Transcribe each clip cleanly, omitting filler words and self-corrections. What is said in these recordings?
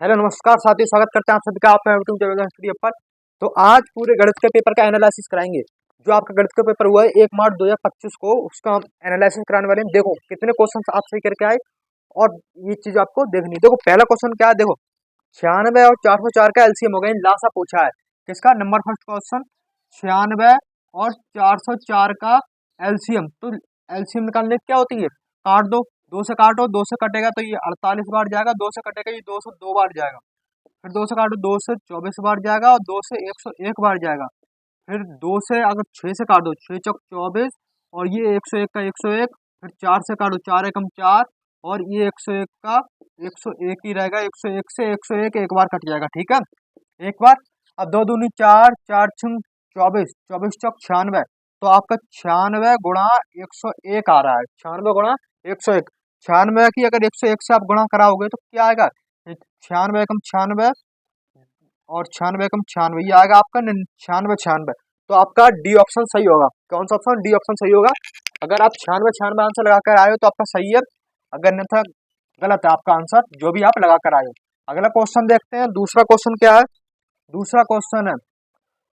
Hello नमस्कार साथियों, स्वागत करते हैं आप सभी का आपका यूट्यूब चैनल स्टूडियो पर। तो आज पूरे गणित के पेपर का एनालिसिस कराएंगे। जो आपका गणित का पेपर हुआ है 1 मार्च 2025 को, उसका हम एनालिसिस कराने वाले हैं। देखो कितने क्वेश्चन आप सही करके आए और ये चीज आपको देखनी है। देखो पहला क्वेश्चन क्या है, देखो 96 और 404 का एलसीएम हो गया, इन लासा पूछा है। किसका नंबर फर्स्ट क्वेश्चन, 96 और 404 का एलसीएम। तो एलसीएम निकालने की क्या होती है, काट दो, दो से काटो, दो से कटेगा तो ये 48 बार जाएगा, दो से कटेगा ये 202 बार जाएगा। फिर दो से काटो, दो से 24 बार जाएगा और दो से 101 बार जाएगा। फिर दो से अगर 6 से काट दो, 6 चौक 24 और ये 101 का 101। फिर 4 से काटो, 4 एकम 4 और ये 101 का 101 ही रहेगा। 101 से 101 एक बार कट जाएगा, ठीक है, एक बार। अब दो दूनी चार, 4 छंग 24, 24 चौक 96। तो आपका 96 गुणा 101 आ रहा है, 96 गुणा 101। 96 की अगर 101 से आप गुणा कराओगे तो क्या आएगा, 96 एकम 96 और 96 एकम 96, ये आएगा आपका 96 96। तो आपका डी ऑप्शन सही होगा। कौन सा ऑप्शन, डी ऑप्शन सही होगा। अगर आप 96 96 आंसर लगा कर आए हो तो आपका सही है, अगर नहीं था गलत है आपका आंसर जो भी आप लगा कर आए हो। अगला क्वेश्चन देखते हैं। दूसरा क्वेश्चन क्या है, दूसरा क्वेश्चन है,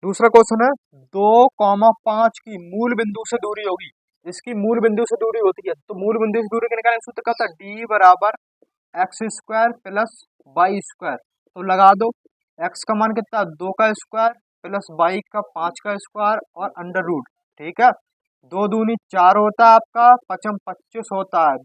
दूसरा क्वेश्चन है 2,5 की मूल बिंदु से दूरी होगी। इसकी मूल बिंदु से दूरी होती है, तो मूल बिंदु से दूरी के निकालने का सूत्र क्या होता है, डी बराबर X square plus Y square. तो लगा दो, एक्स का मान कितना, 2 का स्क्वायर प्लस वाई का 5 का स्क्वायर और अंडर रूट, ठीक है। दो दूनी 4 होता है आपका, पचम 25 होता है,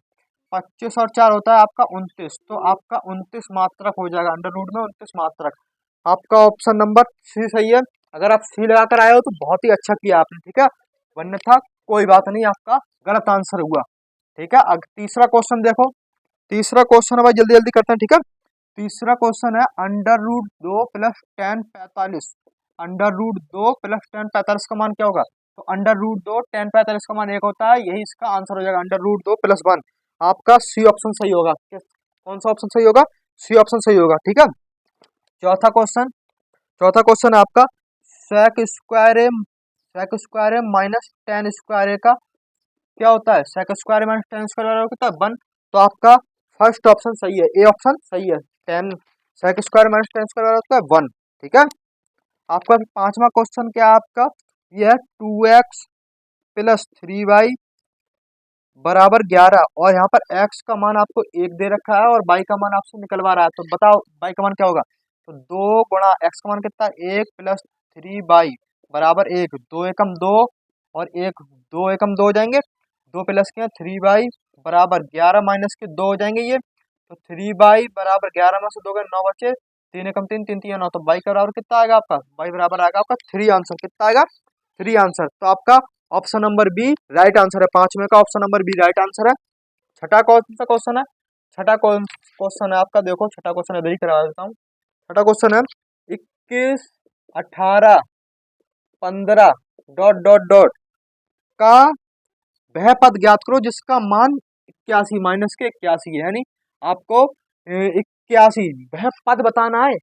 25 और 4 होता है आपका 29। तो आपका 29 मात्रक हो जाएगा, अंडर रूट में 29 मात्रक। आपका ऑप्शन नंबर सी सही है। अगर आप सी लगाकर आए हो तो बहुत ही अच्छा किया आपने, ठीक है, वरना था कोई बात नहीं, आपका गलत आंसर हुआ, ठीक है। अब तीसरा क्वेश्चन देखो, तीसरा क्वेश्चन है भाई, जल्दी जल्दी करते हैं, ठीक है। तीसरा क्वेश्चन है under root 2 plus 10 45। Under root 2 plus 10 45 का मान क्या होगा, तो अंडर रूट 2 10 45 का मान 1 होता है, यही इसका आंसर हो जाएगा, अंडर रूट 2 प्लस 1। आपका सी ऑप्शन सही होगा। कौन सा ऑप्शन सही होगा, सी ऑप्शन सही होगा, ठीक है। चौथा क्वेश्चन, चौथा क्वेश्चन है आपका sec square A minus tan square A का क्या होता है, sec square minus tan square कितना, 1। तो आपका फर्स्ट ऑप्शन सही है, ए ऑप्शन सही है। Tan sec square minus tan square होता है 1, ठीक है। आपका पांचवा क्वेश्चन क्या है आपका, यह है 2x प्लस 3y बराबर 11 और यहाँ पर x का मान आपको 1 दे रखा है और y का मान आपसे निकलवा रहा है। तो बताओ y का मान क्या होगा, तो 2 गुणा x का मान कितना, 1 प्लस 3y बराबर 1। 2 एकम 2 और 1, 2 एकम 2 हो जाएंगे, 2 प्लस के 3y बराबर 11 माइनस के 2 हो जाएंगे ये। तो 3y बराबर 11 में से 2 गए 9 बचे, 3 एकम 3, 3 3 9। तो y का बराबर कितना आएगा आपका, y बराबर आएगा आपका 3 आंसर। कितना आएगा, 3 आंसर। तो आपका option number B right answer है, पांचवे का option number B right answer है। छठा कौन सा क्वेश्चन है, छठा कौन क्वेश्चन है आपका, देखो छठा क्वेश्चन इधर ही करा देता हूँ। छठा क्वेश्चन है 21 18 15 डॉट डॉट डॉट का वह पद ज्ञात करो जिसका मान 81 माइनस के 81 है, यानी आपको 81 वह पद बताना है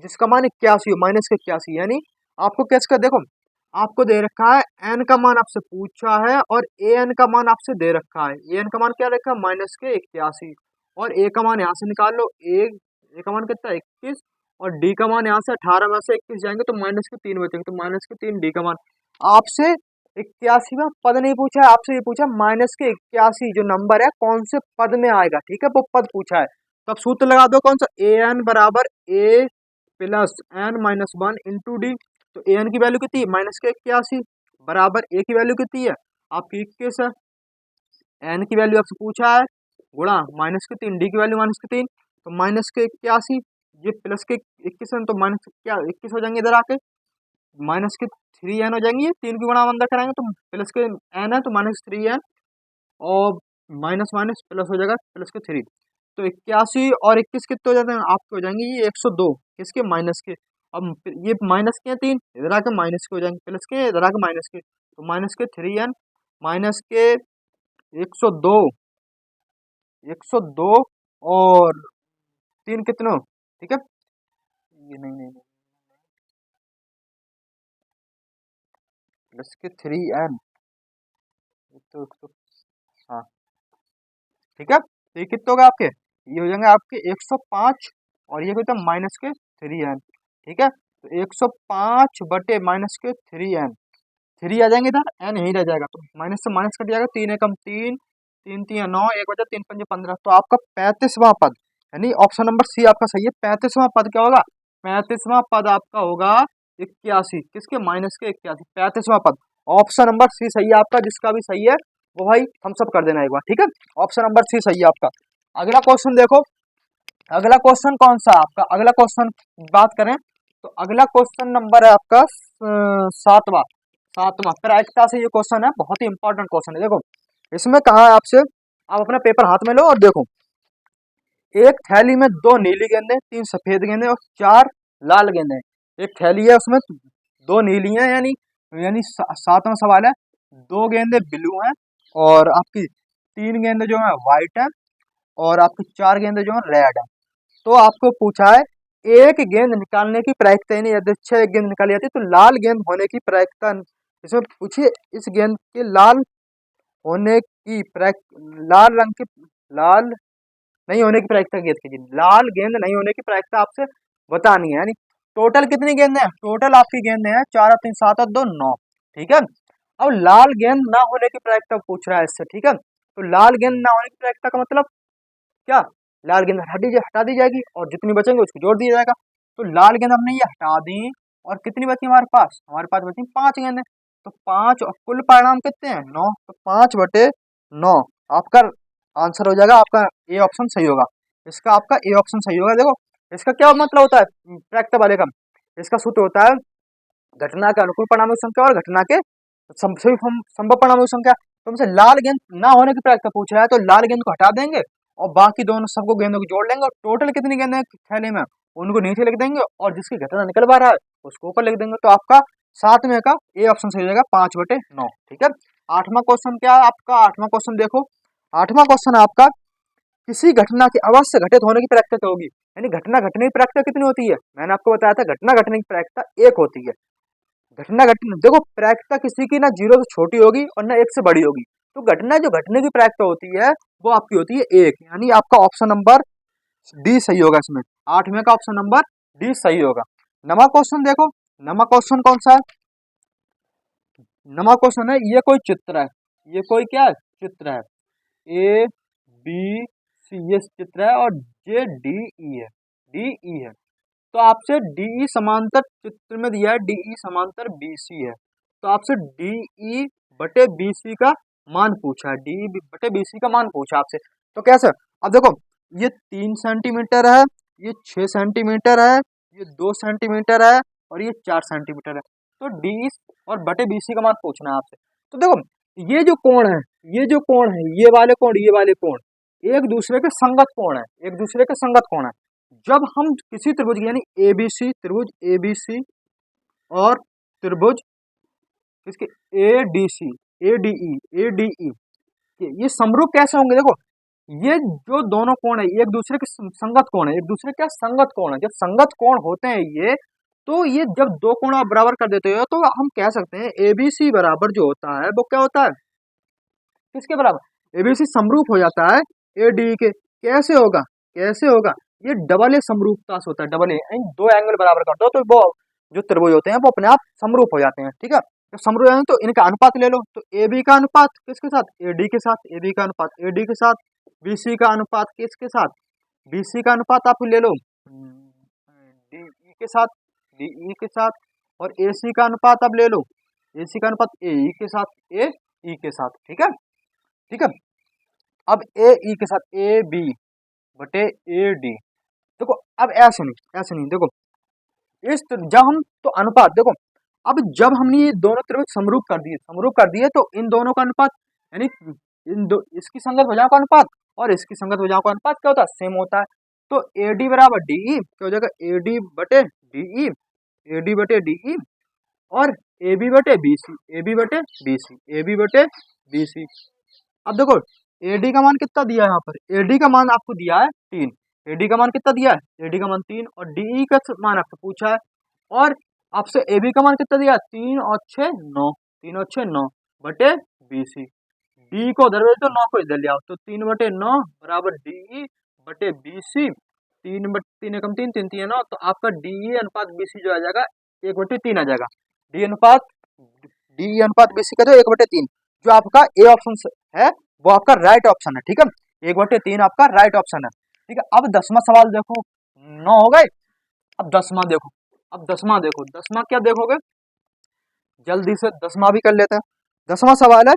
जिसका मान 81 हो, माइनस के 81, यानी आपको कैसे कर, देखो आपको दे रखा है एन का मान आपसे पूछा है और ए एन का मान आपसे दे रखा है। ए एन का मान क्या रखा है, माइनस के 81 और ए का मान यहाँ से निकाल लो, ए का मान कितना है 21 और डी का मान यहाँ से 18 में से 21 जाएंगे तो माइनस के 3 बचेंगे, तो माइनस के 3 डी का मान। आपसे 81वां पद नहीं पूछा है, आपसे ये पूछा माइनस के 81 जो नंबर है कौन से पद में आएगा, ठीक है, वो पद पूछा है। तो अब सूत्र लगा दो, कौन सा, ए एन बराबर A plus N minus 1 into D. तो ए एन की वैल्यू कितनी है, माइनस के 81 बराबर ए की वैल्यू कितनी है आपकी 21 है, एन की वैल्यू आपसे पूछा है गुणा माइनस के 3, डी की वैल्यू -3। तो माइनस के 81, ये प्लस के 21 है तो माइनस क्या 21 हो जाएंगे, इधर आके माइनस के 3n हो जाएंगे, ये 3 की गुणा हम अंदर कराएंगे तो प्लस के n है तो -3n और माइनस माइनस प्लस हो जाएगा प्लस के 3। तो 81 और 21 कितने हो जाते हैं आपके, हो जाएंगे ये 102, किसके, माइनस के। अब ये माइनस के 3 इधर आके माइनस के हो जाएंगे, प्लस के इधर आके माइनस के, तो माइनस के 3n माइनस के 102, 102 और 3 कितने हो, ठीक है, ये नहीं नहीं नहीं, प्लस के 3n तो हाँ, ठीक है। तो ये कितने हो गए आपके, ये हो जाएंगे आपके 105 और ये कितना -3n। ठीक है, तो 105 बटे -3n, 3 आ जाएंगे इधर, n यहीं रह जाएगा, तो माइनस से माइनस कट जाएगा, 3 एकम 3, 3 3 9, 1 बचा 3 5 15। तो आपका 35वां पद, यानी ऑप्शन नंबर सी आपका सही है। 35वां पद क्या होगा? 35वां पद आपका होगा 81, किसके? माइनस के 81, 35वां पद। ऑप्शन नंबर सी सही है आपका। जिसका भी सही है वो भाई थम्स अप कर देना एक बार, ठीक है। ऑप्शन नंबर सी सही है आपका। अगला क्वेश्चन देखो, अगला क्वेश्चन कौन सा आपका? अगला क्वेश्चन बात करें तो अगला क्वेश्चन नंबर है आपका सातवां। सातवां प्रायिकता से ये क्वेश्चन है, बहुत ही इंपॉर्टेंट क्वेश्चन है। देखो इसमें कहा है आपसे, आप अपना पेपर हाथ में लो और देखो, एक थैली में 2 नीली गेंदें, 3 सफेद गेंदें और 4 लाल गेंदें। एक थैली है, उसमें 2 नीली हैं, यानी यानी सातवां सवाल है, 2 गेंदें ब्लू हैं और आपकी 3 गेंदें जो है व्हाइट है और आपकी 4 गेंदें जो है रेड है। तो आपको पूछा है एक गेंद निकालने की प्रायिकता, यानी यदि 6 एक गेंद निकाली जाती है तो लाल गेंद होने की प्रायिकता, इसमें पूछिए इस गेंद के लाल होने की लाल रंग की, लाल नहीं होने की प्रायिकता गेंद कीजिए। लाल गेंद नहीं होने की प्रायिकता आपसे बतानी है, यानी टोटल कितनी गेंद है? टोटल आपकी गेंद है 4 और 3 7 और 2 9, ठीक है। अब लाल गेंद ना होने की प्रायिकता पूछ रहा है इससे, ठीक है। तो लाल गेंद ना होने की प्रायिकता का मतलब क्या? लाल गेंद हटा दी जाएगी और जितनी बचेंगे उसको जोड़ दिया जाएगा। तो लाल गेंद हमने ये हटा दी और कितनी बची हमारे पास? हमारे पास बची 5 गेंदें। तो 5 और कुल परिणाम कितने हैं? 9। तो 5 बटे 9 आपका आंसर हो जाएगा। आपका ए ऑप्शन सही होगा। इसका आपका ए ऑप्शन सही होगा। देखो इसका क्या मतलब होता है प्रायिकता वाले का? इसका सूत्र होता है घटना के अनुकूल परिणामों की संख्या और घटना के संभव परिणामों की संख्या। तो हमसे लाल गेंद ना होने की प्रायिकता पूछ रहा है, तो लाल गेंद को हटा देंगे और बाकी दोनों सबको गेंदों को जोड़ लेंगे और टोटल कितनी गेंदें हैं थैले में उनको नीचे लिख देंगे और जिसकी घटना निकलवा रहा है उसको ऊपर लिख देंगे। तो आपका 7 में का ए ऑप्शन सही हो जाएगा, 5 बटे 9, ठीक है। 8वां क्वेश्चन क्या है आपका? 8वां क्वेश्चन देखो, 8वां क्वेश्चन आपका किसी घटना के अवश्य घटित होने की प्रायिकता क्या होगी? यानी घटना घटने की प्रायिकता कितनी होती है? मैंने आपको बताया था घटना घटने की प्रायिकता 1 होती है। घटना घटना देखो प्रायिकता किसी की ना 0 से छोटी होगी और ना 1 से बड़ी होगी। तो घटना जो घटने की प्रायिकता होती है वो आपकी होती है 1, यानी आपका ऑप्शन नंबर डी सही होगा इसमें। 8वें का ऑप्शन नंबर डी सही होगा। 9वां क्वेश्चन देखो, 9वां क्वेश्चन कौन सा है? 9वां क्वेश्चन है, ये कोई चित्र है, ये कोई क्या है? चित्र है, ए बी सी ये चित्र है और ये डी ई है, डी ई है। तो आपसे डीई समांतर चित्र में दिया है, डीई समांतर बीसी है, तो आपसे डीई बटे बीसी का मान पूछा है, डीई बटे बीसी का मान पूछा आपसे। तो कैसे? अब देखो ये 3 सेंटीमीटर है, ये 6 सेंटीमीटर है, ये 2 सेंटीमीटर है और ये 4 सेंटीमीटर है। तो डीई और बटे बीसी का मान पूछना है आपसे। तो देखो ये जो कोण है, ये जो कोण है, ये वाले कोण, ये वाले कोण एक दूसरे के संगत कोण है, एक दूसरे के संगत कोण है। जब हम किसी त्रिभुज यानी एबीसी त्रिभुज एबीसी और त्रिभुज इसके एडीसी एडीई एडीई ये समरूप कैसे होंगे? देखो ये जो दोनों कोण है एक दूसरे के संगत कोण है, एक दूसरे के संगत कोण है। जब संगत कोण होते हैं ये, तो ये जब दो कोण आप बराबर कर देते हो तो हम कह सकते हैं एबीसी बराबर जो होता है वो क्या होता है? किसके बराबर? एबीसी समरूप हो जाता है एडी के। कैसे होगा? कैसे होगा? ये डबल ए समरूपता से होता है, डबल ए, दो एंगल बराबर कर दो तो वो जो त्रिभुज होते हैं वो अपने आप समरूप हो जाते हैं, ठीक है। जब समरूप हो जाते हैं तो इनका अनुपात ले लो, तो ए बी का अनुपात किसके साथ? ए डी के साथ, ए बी का अनुपात ए डी के साथ, बी सी का अनुपात किसके साथ? बी सी का अनुपात आप ले लो डी ई के साथ, डी ई के साथ, और ए सी का अनुपात आप ले लो, ए सी का अनुपात ए ई के साथ, ए ई के साथ, ठीक है, ठीक है। अब ए ई के साथ ए बी बटे ए डी। देखो अब ऐसे नहीं, ऐसे नहीं, देखो जब हम तो अनुपात देखो, अब जब हमने ये दोनों त्रिभुज समरूप कर दिए तो इन दोनों का अनुपात यानी इसकी संगत भुजाओं का अनुपात और इसकी संगत भुजाओं का अनुपात क्या होता है? सेम होता है। तो ए डी बराबर डी ई क्या हो जाएगा? ए डी बटे डी ई, ए डी बटे डी ई और ए बी बटे बी सी, ए बी बटे बी सी, ए बी बटे बी सी। अब देखो एडी का मान कितना दिया है यहाँ पर? एडी का मान आपको दिया है 3, एडी का मान कितना दिया है? एडी का मान 3 और डीई का मान आपको पूछा है और आपसे एबी का मान कितना दिया है? 3 और 6 9, 3 और 6 9 बटे बीसी। डी को उधर भेज दो, 9 को इधर ले आओ, तो 3 बटे 9 बराबर डीई बटे बीसी तीन एकम तीन, तीन तीन नौ, तो आपका डी अनुपात बीसी जो आ जाएगा 1/3 आ जाएगा। डी अनुपात बीसी का जो 1/3, जो आपका ए ऑप्शन है वो आपका राइट ऑप्शन है। ठीक है, 1/3 आपका राइट ऑप्शन है। ठीक है, अब 10वां सवाल देखो, 9 हो गए। अब 10वां देखो, दसवां क्या देखोगे, जल्दी से 10वां भी कर लेते हैं। 10वां सवाल है,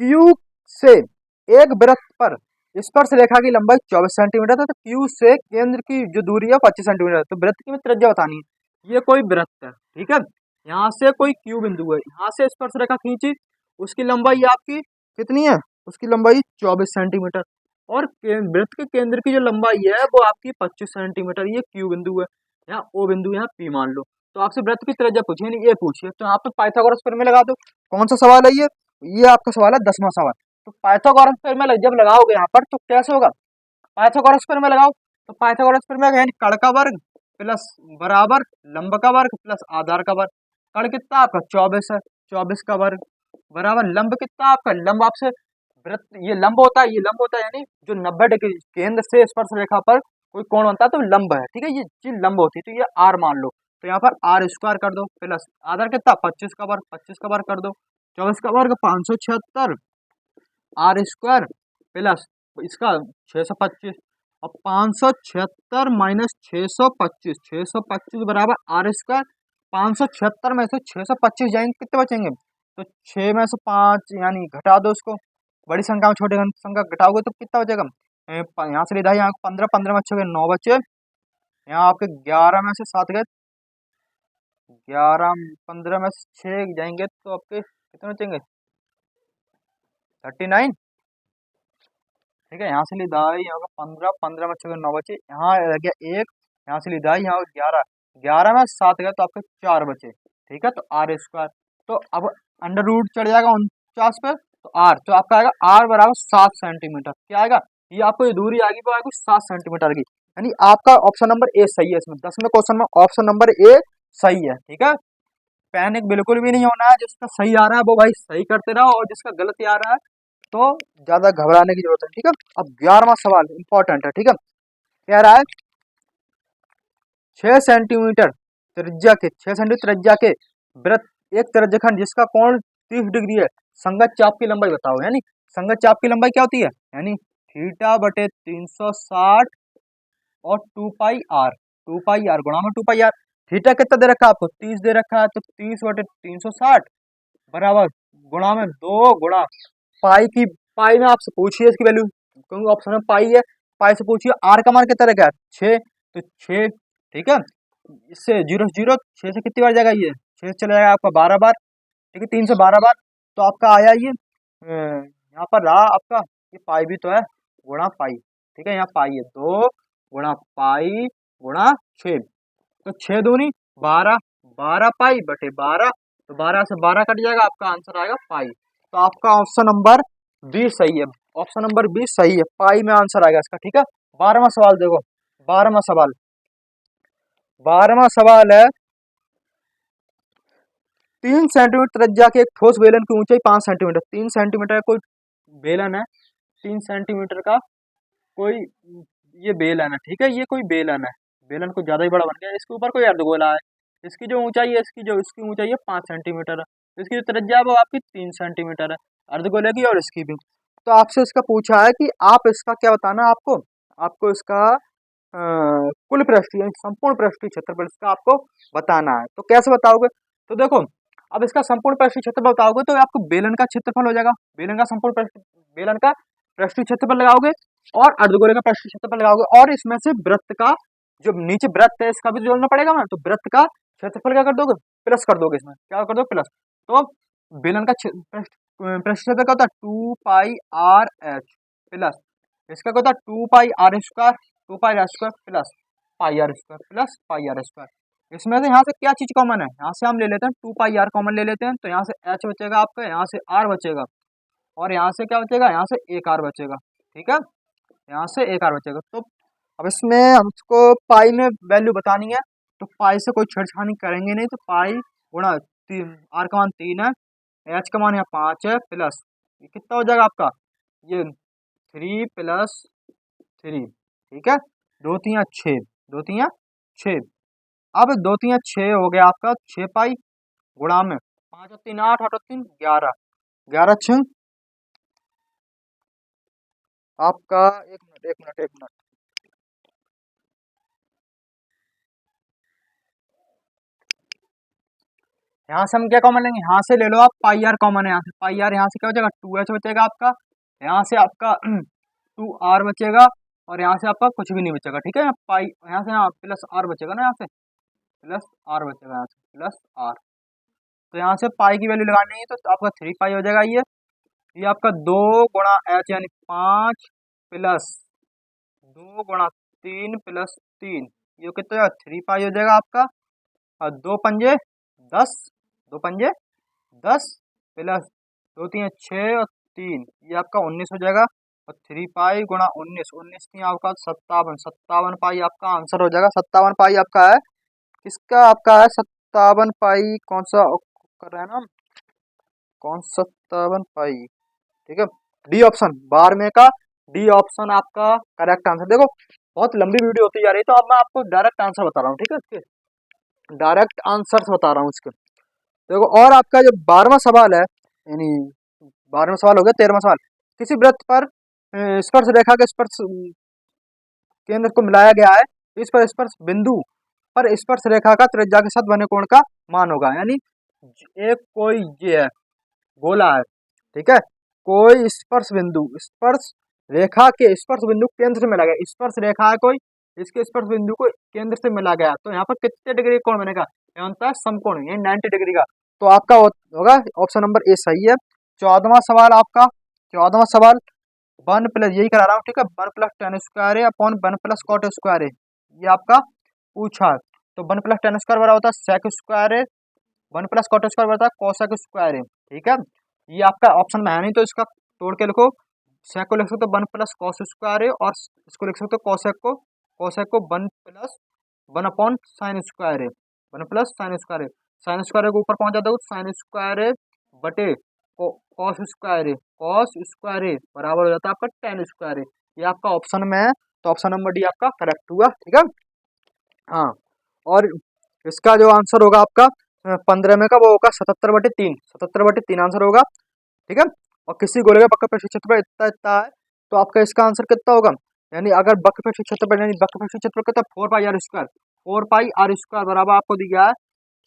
क्यू से एक वृत्त पर स्पर्श रेखा की लंबाई 24 सेंटीमीटर है, तो क्यू से केंद्र की जो दूरी है 25 सेंटीमीटर, तो वृत्त की त्रिज्या बतानी है। ये कोई वृत्त है, ठीक है, यहाँ से कोई क्यू बिंदु है, यहाँ से स्पर्श रेखा खींची, उसकी लंबाई आपकी कितनी है, उसकी लंबाई 24 सेंटीमीटर, और वृत्त के केंद्र की जो लंबाई है वो आपकी 25 सेंटीमीटर, ये क्यू बिंदु है, यहाँ ओ बिंदु, यहाँ पी मान लो। तो आपसे वृत्त की त्रिज्या पूछी, नहीं ये पूछिए, तो यहाँ पे पाइथागोरस प्रमेय लगा दो। कौन सा सवाल है ये आपका सवाल है 10वां सवाल। तो पाइथागोरस प्रमेय जब लगाओगे यहाँ पर तो कैसे होगा, पाइथागोरस प्रमेय लगाओ, तो पाइथागोरस प्रमेय यानी कर्ण का वर्ग प्लस बराबर लंब का वर्ग प्लस आधार का वर्ग। कर्ण कितना आपका 24 है, 24 का वर्ग बराबर लंब कितना आपका, लंब आपसे वृत्त ये लंब होता है, ये लंब होता है, यानी जो 90 डिग्री केंद्र से स्पर्श रेखा पर कोई कोण बनता है तो लंब है। ठीक है, ये चीज लंब होती है, तो ये आर मान लो, तो यहाँ पर आर स्क्वायर कर दो प्लस आधार कितना 25 का वर्ग, 25 का वर्ग कर दो, 24 का वर्ग 576 आर स्क्वायर प्लस इसका 625, और 576 माइनस 625, 625 बराबर आर स्क्वायर। 576 में से 625 जाएंगे, कितने बचेंगे, तो 6 में से 5 यानी घटा दो उसको, बड़ी संख्या में छोटे संख्या घटाओगे तो कितना बचेगा, यहाँ से लिखा यहाँ 15, 15 में अच्छे गए 9 बचे, यहाँ आपके 11 में से 7 गए, 11 15 में से 6 जाएंगे तो आपके कितने बचेंगे 39। ठीक है, यहाँ से लिदाई यहाँ 15, 15 में 6 9 बचे, यहाँ रह गया 1, यहाँ से लिदाई यहाँ 11, 11 में 7 गए तो आपके 4 बचे। ठीक है, तो आर स्क्वायर, तो अब अंडर रूट चढ़ जाएगा 49 पे, तो आर, तो आपका आएगा आर बराबर 7 सेंटीमीटर। क्या आएगा, ये आपको ये दूरी आएगी वो आएगी 7 सेंटीमीटर की, यानी आपका ऑप्शन नंबर ए सही है। इसमें 10वें क्वेश्चन में ऑप्शन नंबर ए सही है। ठीक है, पैनिक बिल्कुल भी नहीं होना है, जिसका सही आ रहा है वो भाई सही करते रहो, और जिसका गलत आ रहा है तो ज्यादा घबराने की जरूरत है। ठीक है, अब 11वां सवाल इंपॉर्टेंट है। ठीक है, कह रहा है 6 सेंटीमीटर त्रिज्या के 6 सेंटीमीटर त्रिज्या के वृत्त एक त्रिज्यखंड जिसका कोण 30 डिग्री है, संगत चाप की लंबाई बताओ। यानी संगत चाप की लंबाई क्या होती है, यानी थीटा बटे 360 और 2 पाई आर गुणा में 2 पाई आर। थीटा कितना दे रखा है आपको 30 दे रखा है, तो 30 बटे 360 बराबर गुणा में 2 गुणा पाई की, पाई में आपसे पूछिए इसकी वैल्यू, क्योंकि ऑप्शन में पाई है, पाई से पूछिए आर का मान कितना रहेगा 6, तो 6। ठीक है, इससे 0 0 6 से कितनी बार जाएगा, ये 6 चला जाएगा आपका 12 बार। ठीक है, 3 से 12 बार, तो आपका आया ये यहाँ पर रहा आपका, ये पाई भी तो है गुणा पाई। ठीक है, यहाँ पाई है 2 गुणा पाई गुणा 6, तो 6 दूनी 12, 12 पाई बटे 12, तो 12 से 12 कट जाएगा, आपका आंसर आएगा पाई। तो आपका ऑप्शन नंबर बी सही है, ऑप्शन नंबर बी सही है, पाई में आंसर आएगा इसका। ठीक है, 12वां सवाल देखो, 12वां सवाल, 12वां सवाल है 3 सेंटीमीटर त्रिज्या के एक ठोस बेलन की ऊंचाई 5 सेंटीमीटर, 3 सेंटीमीटर का कोई बेलन है, 3 सेंटीमीटर का कोई ये बेलन है। ठीक है, ये कोई बेलन है, बेलन को ज्यादा ही बड़ा बन गया, इसके ऊपर कोई अर्धगोला है, इसकी जो ऊंचाई है, इसकी ऊंचाई है 5 सेंटीमीटर है, इसकी जो त्रिज्या है वो आपकी 3 सेंटीमीटर है अर्धगोले की, और इसकी भी। तो आपसे इसका पूछा है कि आप इसका क्या बताना है, आपको आपको इसका कुल पृष्ठीय संपूर्ण पृष्ठीय क्षेत्रफल इसका आपको बताना है। तो कैसे बताओगे, तो देखो अब इसका संपूर्ण पृष्ठीय क्षेत्रफल बताओगे तो आपको बेलन का क्षेत्रफल हो जाएगा, बेलन का पृष्ठीय क्षेत्रफल लगाओगे और अर्धगोले का पृष्ठीय क्षेत्रफल लगाओगे, और इसमें से वृत्त का जो नीचे वृत्त है इसका भी जोड़ना पड़ेगा ना, तो वृत्त का क्षेत्रफल क्या कर दोगे, प्लस कर दोगे, इसमें क्या कर दो प्लस। तो बेलन का पृष्ठीय क्षेत्रफल क्या होता है 2 पाई आर एच प्लस इसका क्या होता है 2 pi R square, 2 pi R square plus pi R square plus pi R square. इसमें से यहाँ से क्या चीज कॉमन है, यहाँ से हम ले लेते हैं 2 पाई आर कॉमन ले लेते हैं, तो यहाँ से एच बचेगा आपका, यहाँ से आर बचेगा, और यहाँ से क्या बचेगा, यहाँ से एक आर बचेगा। ठीक है, यहाँ से एक आर बचेगा। तो अब इसमें हमको पाई में वैल्यू बतानी है, तो पाई से कोई छेड़छाड़ करेंगे नहीं, तो पाई गुणा आर का मान 3 है, एच का मान यहाँ 5 है, प्लस ये कितना हो जाएगा आपका, ये 3 + 3 ठीक है, 2 3 6, 2 3 6। अब 2 3 6 हो गया आपका 6 पाई गुणा में 5 और 3 8, 8 और 3 11, 11 6 आपका, एक मिनट एक मिनट एक मिनट, यहाँ से हम क्या कॉमन लेंगे, यहाँ से ले लो आप पाई आर कॉमन है, यहाँ से पाई आर, यहाँ से क्या बचेगा 2h बचेगा आपका, यहाँ से आपका 2r बचेगा, और यहाँ से आपका कुछ भी नहीं बचेगा। ठीक है, पाई यहाँ से, यहाँ प्लस आर बचेगा ना, यहाँ से प्लस आर बचेगा, यहाँ से प्लस आर। तो यहाँ से पाई की वैल्यू लगानी है तो आपका 3 पाई हो जाएगा। ये आपका 2 गुणा h यानी 5 प्लस 2 गुणा 3 प्लस 3, ये कितना 3 पाई हो जाएगा आपका। और 2 पंजे 10, 2 पंजे 10 प्लस 2 3 6 और 3, ये आपका 19 हो जाएगा। और 3 पाई गुणा 19, 19 नहीं आपका 57, 57 पाई आपका आंसर हो जाएगा। 57 पाई आपका है, किसका आपका है 57 पाई, कौन सा कर रहे हैं ना हम, कौन 57 पाई, ठीक है, डी ऑप्शन 12 का, डी ऑप्शन आपका करेक्ट आंसर। देखो बहुत लंबी वीडियो होती जा रही है, तो अब मैं आपको डायरेक्ट आंसर बता रहा हूँ, ठीक है, इसके डायरेक्ट आंसर बता रहा हूँ इसके। देखो, और आपका जो 12वां सवाल है, यानी 12वां सवाल हो गया, 13वां सवाल, किसी वृत्त पर स्पर्श रेखा के स्पर्श केंद्र को मिलाया गया है, इस पर स्पर्श बिंदु पर स्पर्श रेखा का त्रिज्या के साथ बने कोण का मान होगा। यानी एक कोई ये है, गोला है, ठीक है, कोई स्पर्श रेखा के स्पर्श बिंदु केंद्र से मिला गया, स्पर्श रेखा है कोई, इसके स्पर्श बिंदु को केंद्र से मिला गया, तो यहाँ पर कितने डिग्री कोण बनेगा, ये होता है समकोण, ये 90 डिग्री का। तो आपका होगा ऑप्शन नंबर ए सही है। 14वां सवाल आपका, 14वां सवाल 1 प्लस, यही करा रहा हूँ, ठीक है, 1 + tan² अपॉन 1 + cot², ये आपका पूछा है। तो 1 + tan² बराबर होता है sec², 1 + cot² बराबर होता है cosec², ठीक है। ये आपका ऑप्शन में है नहीं, तो इसका तोड़ के लिखो, सेक को लिख सकते हो 1 + cos², और इसको लिख सकते हो कॉसेक को 1 अपॉन sin², 1 + sin², sin² को ऊपर पहुंच जाता है, sin² बटे cos² बराबर हो जाता है आपका tan²। ये आपका ऑप्शन में है, तो ऑप्शन नंबर डी आपका करेक्ट हुआ, ठीक है। हाँ, और इसका जो आंसर होगा आपका 15 में का, वो होगा 77/3, 77/3 आंसर होगा, ठीक है। और किसी गोले का वक्र प्रक्षेप क्षेत्रफल इतना इतना है, तो आपका इसका आंसर कितना होगा, यानी अगर वक्र प्रक्षेप क्षेत्रफल, यानी वक्र प्रक्षेप क्षेत्रफल कितना, 4 पाई r², 4 पाई r² बराबर आपको दिया है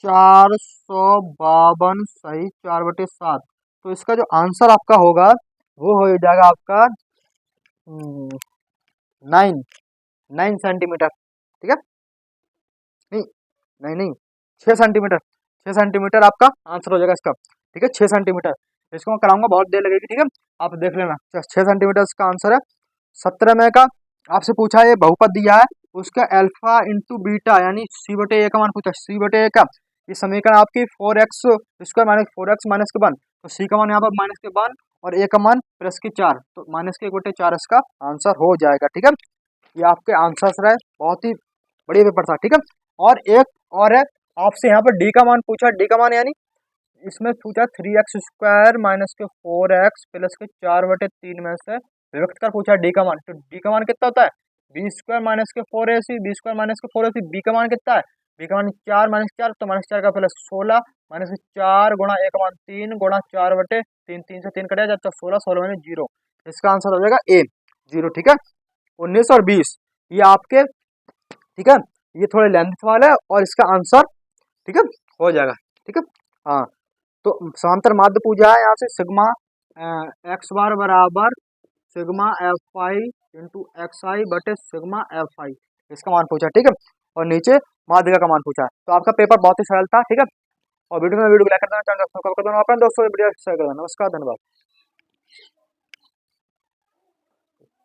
452, सही 4/7। तो इसका जो आंसर आपका होगा वो हो जाएगा आपका 9 सेंटीमीटर, ठीक है, नहीं नहीं नहीं 6 सेंटीमीटर, 6 सेंटीमीटर आपका आंसर हो जाएगा इसका, ठीक है, 6 सेंटीमीटर। इसको मैं कराऊंगा, बहुत देर लगेगी, ठीक है, आप देख लेना। 6 सेंटीमीटर इसका आंसर है। 17 में का आपसे पूछा है, ये बहुपद दिया है, उसका अल्फा इंटू बीटा यानी c/a का मान पूछा, c/a का, ये समीकरण आपकी 4x² माइनस 4x-1, तो c का मान यहाँ पर -1 और a का मान +4, तो -1/4 इसका आंसर हो जाएगा, ठीक है। ये आपके आंसर्स रहे, बहुत ही बढ़िया पेपर था, ठीक है। और एक और है, आपसे यहाँ पर डी का मान पूछा, डी का मान यानी इसमें पूछा 3x² माइनस के 4x प्लस के 4/3 में से विभक्त कर पूछा डी का मान। तो डी का मान कितना होता है, b² माइनस के 4ac, b² माइनस के 4ac, बी का मान कितना है, बी का मान 4 - 4, तो -4 का प्लस 16 माइनस 4 गुणा a का मान 3 गुणा 4/3, 3 से 3 कटेगा जब तक 16, 16 में 0, इसका आंसर हो जाएगा ए 0, ठीक है। 19 और 20 ये आपके, ठीक है, ये थोड़े लेंथ वाला है, और इसका आंसर, ठीक है, हो जाएगा, ठीक है। हाँ, तो समांतर माध्य पूजा है, यहाँ से सिग्मा x बार बराबर सिग्मा fi इंटू xi बटे सिग्मा fi, इसका मान पूछा, ठीक है। और नीचे माध्यिका का मान पूछा है। तो आपका पेपर बहुत ही सरल था, ठीक है। और वीडियो को लाइक कर देना, चैनल को सब्सक्राइब कर देना, अपने दोस्तों को वीडियो शेयर कर देना। नमस्कार, धन्यवाद।